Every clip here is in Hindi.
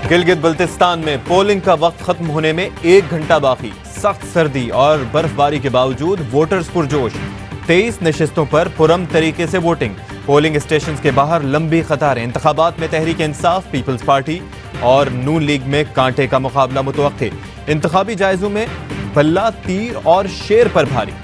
गिलगित बल्तिस्तान में पोलिंग का वक्त खत्म होने में 1 घंटा बाकी। सख्त सर्दी और बर्फबारी के बावजूद वोटर्स पुरजोश। 23 नशिस्तों पर पुरअमन तरीके से वोटिंग। पोलिंग स्टेशन के बाहर लंबी कतारें। इंतखाबात में तहरीक इंसाफ, पीपल्स पार्टी और नून लीग में कांटे का मुकाबला मुतवक्के। इंतखाबी जायजों में बल्ला, तीर और शेर पर भारी।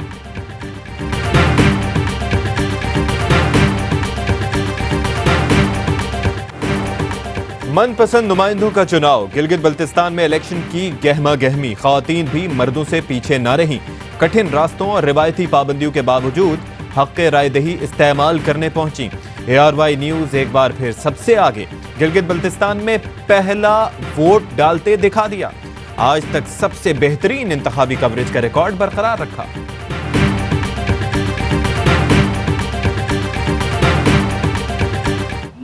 मनपसंद नुमाइंदों का चुनाव। गिलगित बल्तिस्तान में इलेक्शन की गहमा गहमी। खवातीन भी मर्दों से पीछे न रहीं। कठिन रास्तों और रिवायती पाबंदियों के बावजूद हक़ रायदही इस्तेमाल करने पहुंची। ARY न्यूज एक बार फिर सबसे आगे। गिलगित बल्तिस्तान में पहला वोट डालते दिखा दिया। आज तक सबसे बेहतरीन इंतखाबी कवरेज का रिकॉर्ड बरकरार रखा।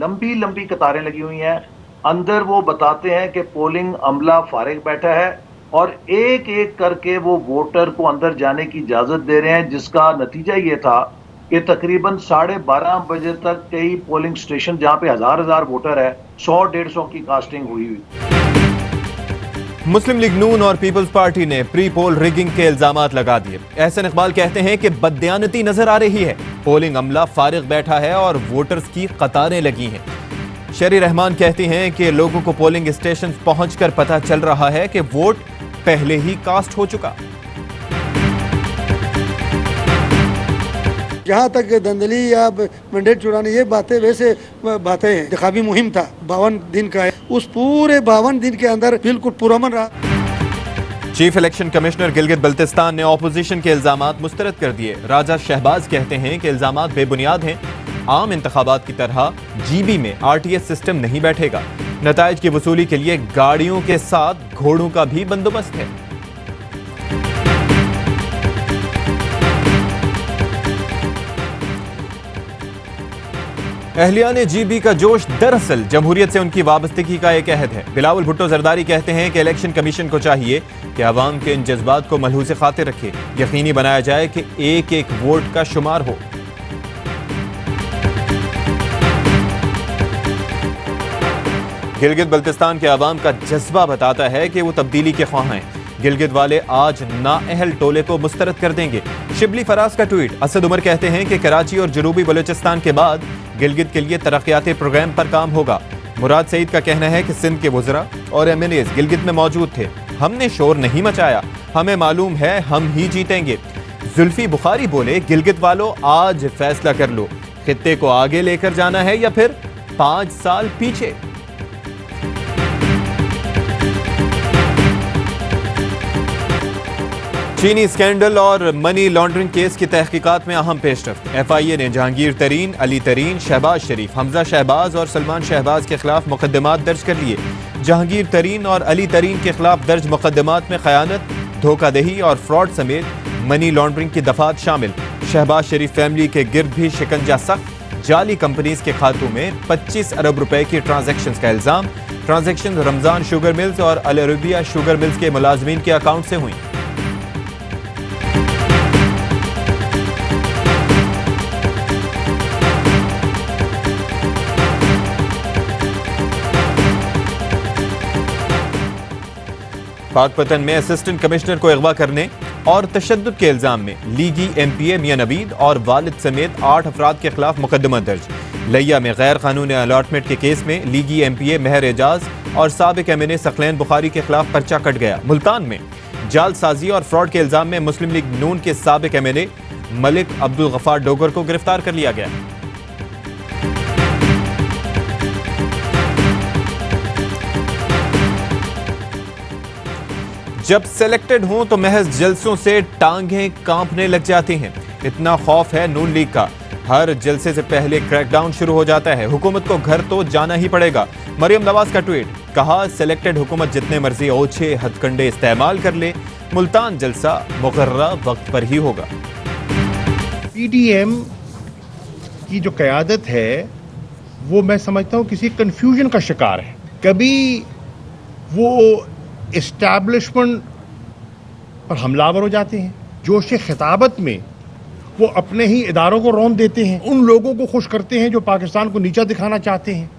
लंबी लंबी कतारें लगी हुई हैं। अंदर वो बताते हैं कि पोलिंग अमला फारिग बैठा है और एक एक करके वो वोटर को अंदर जाने की इजाजत दे रहे हैं, जिसका नतीजा ये था कि तकरीबन 12:30 बजे तक कई पोलिंग स्टेशन जहां पे हजार वोटर है, 100-150 की कास्टिंग हुई। मुस्लिम लीग नून और पीपल्स पार्टी ने प्री पोल रिगिंग के इल्जामात लगा दिए। एहसन इकबाल कहते हैं कि बददियानती नजर आ रही है। पोलिंग अमला फारिग बैठा है और वोटर्स की कतारें लगी हैं। शरी रहमान कहती हैं कि लोगों को पोलिंग स्टेशन पहुंचकर पता चल रहा है कि वोट पहले ही कास्ट हो चुका। जहाँ तक दंदली या मैंडेट चुराने ये बातें, वैसे बातें हैं। इंतखाबी मुहिम था 52 दिन का है, उस पूरे 52 दिन के अंदर बिल्कुल पुरअमन रहा। Chief election commissioner Gilgit Baltistan ने ऑपोजिशन के इल्जामात मुस्तरद कर दिए। राजा शहबाज कहते हैं कि इल्जामात बेबुनियाद हैं। आम इंतखाबात की तरह GB में RTS सिस्टम नहीं बैठेगा। नताइज की वसूली के लिए गाड़ियों के साथ घोड़ों का भी बंदोबस्त है। अहलियाने GB का जोश दरअसल जमहूरियत से उनकी वाबस्तगी का एक अहद है। बिलावल भुट्टो जरदारी कहते हैं कि इलेक्शन कमीशन को चाहिए कि अवाम के इन जज्बात को मलहूज़ खातिर रखे। यकीनी बनाया जाए कि एक एक वोट का शुमार हो। गिलगित बल्तिस्तान के अवाम का जज्बा बताता है कि वो तब्दीली के ख्वाह हैं। गिलगित वाले आज नाअहल टोले को मुस्तरद कर देंगे। शिबली फराज का ट्वीट। असद उमर कहते हैं कि कराची और जनूबी बलूचिस्तान के बाद गिलगित के लिए तरक्याती प्रोग्राम पर काम होगा। मुराद सईद का कहना है कि सिंध के वज़रा और MNAs गिलगित में मौजूद थे। हमने शोर नहीं मचाया, हमें मालूम है हम ही जीतेंगे। जुल्फी बुखारी बोले, गिलगित वालों आज फैसला कर लो, खित्ते को आगे लेकर जाना है या फिर 5 साल पीछे। चीनी स्कैंडल और मनी लॉन्ड्रिंग केस की तहकीकात में अहम पेशरफ्त। FIA ने जहांगीर तरीन, अली तरीन, शहबाज शरीफ, हमजा शहबाज और सलमान शहबाज के खिलाफ मुकदमात दर्ज कर लिए। जहांगीर तरीन और अली तरीन के खिलाफ दर्ज मुकदमात में खयानत, धोखादही और फ्रॉड समेत मनी लॉन्ड्रिंग की दफात शामिल। शहबाज शरीफ फैमिली के गिर्द भी शिकंजा सख्त। जाली कंपनीज के खातों में 25 अरब रुपए की ट्रांजैक्शंस का इल्जाम। ट्रांजैक्शन रमजान शुगर मिल्स और अल अरबिया शुगर मिल्स के मुलाजमीन के अकाउंट से हुई। पाकपतन में असिस्टेंट कमिश्नर को अगवा करने और तशद्दुद के इल्जाम में लीगी MPA मियां नवीद और वालिद समेत 8 अफराद के खिलाफ मुकदमा दर्ज। लिया में गैर कानूनी अलॉटमेंट के केस में लीगी MPA महर एजाज और साबिक MNA सकलैन बुखारी के खिलाफ पर्चा कट गया। मुल्तान में जालसाजी और फ्रॉड के इल्जाम में मुस्लिम लीग नून के साबिक MNA मलिक अब्दुल गफ्फार डोगर को गिरफ्तार कर लिया गया। जब सेलेक्टेड हों तो महज जलसों से टांगें कांपने लग जाती हैं। इतना खौफ है नून लीग का, हर जलसे से पहले क्रैकडाउन शुरू हो जाता है। हुकूमत को घर तो जाना ही पड़ेगा। मरियम नवाज का ट्वीट। कहा, सेलेक्टेड हुकूमत जितने मर्जी ओछे हथकंडे इस्तेमाल कर ले, मुल्तान जलसा मुकर्ररा वक्त पर ही होगा। PDM की जो क़यादत है वो मैं समझता हूँ किसी कंफ्यूजन का शिकार है। कभी वो एस्टैब्लिशमेंट पर हमलावर हो जाते हैं, जोश खिताबत में वो अपने ही इदारों को रौंद देते हैं, उन लोगों को खुश करते हैं जो पाकिस्तान को नीचा दिखाना चाहते हैं।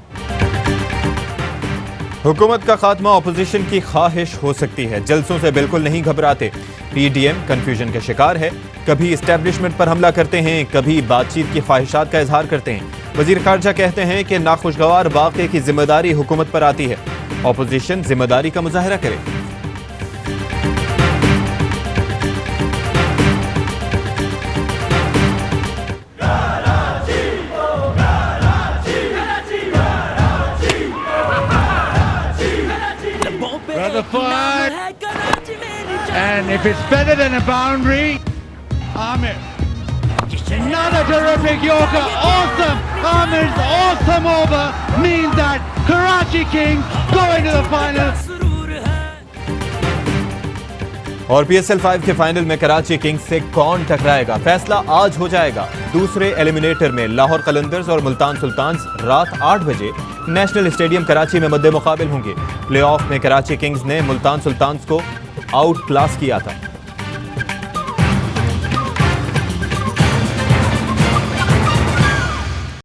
हुकूमत का खात्मा अपोजिशन की ख्वाहिश हो सकती है, जलसों से बिल्कुल नहीं घबराते। पीडीएम कंफ्यूजन का शिकार है, कभी इस्टेब्लिशमेंट पर हमला करते हैं, कभी बातचीत की ख्वाहिशात का इजहार करते हैं। वजीर खारजा कहते हैं कि नाखुशगवार वाक़े की जिम्मेदारी हुकूमत पर आती है, अपोजिशन जिम्मेदारी का मुजाहरा करे। Rutherford, and if it's better than a boundary, Amir. Another terrific Yorker, awesome! Amir's awesome over means that Karachi Kings go into the final. और PSL 5 के फाइनल में कराची किंग्स से कौन टकराएगा, फैसला आज हो जाएगा। दूसरे एलिमिनेटर में लाहौर कलंदर्स और मुल्तान सुल्तान्स रात 8 बजे नेशनल स्टेडियम कराची में मद्दे मुकाबिल होंगे। प्लेऑफ में कराची किंग्स ने मुल्तान सुल्तान्स को आउट क्लास किया था।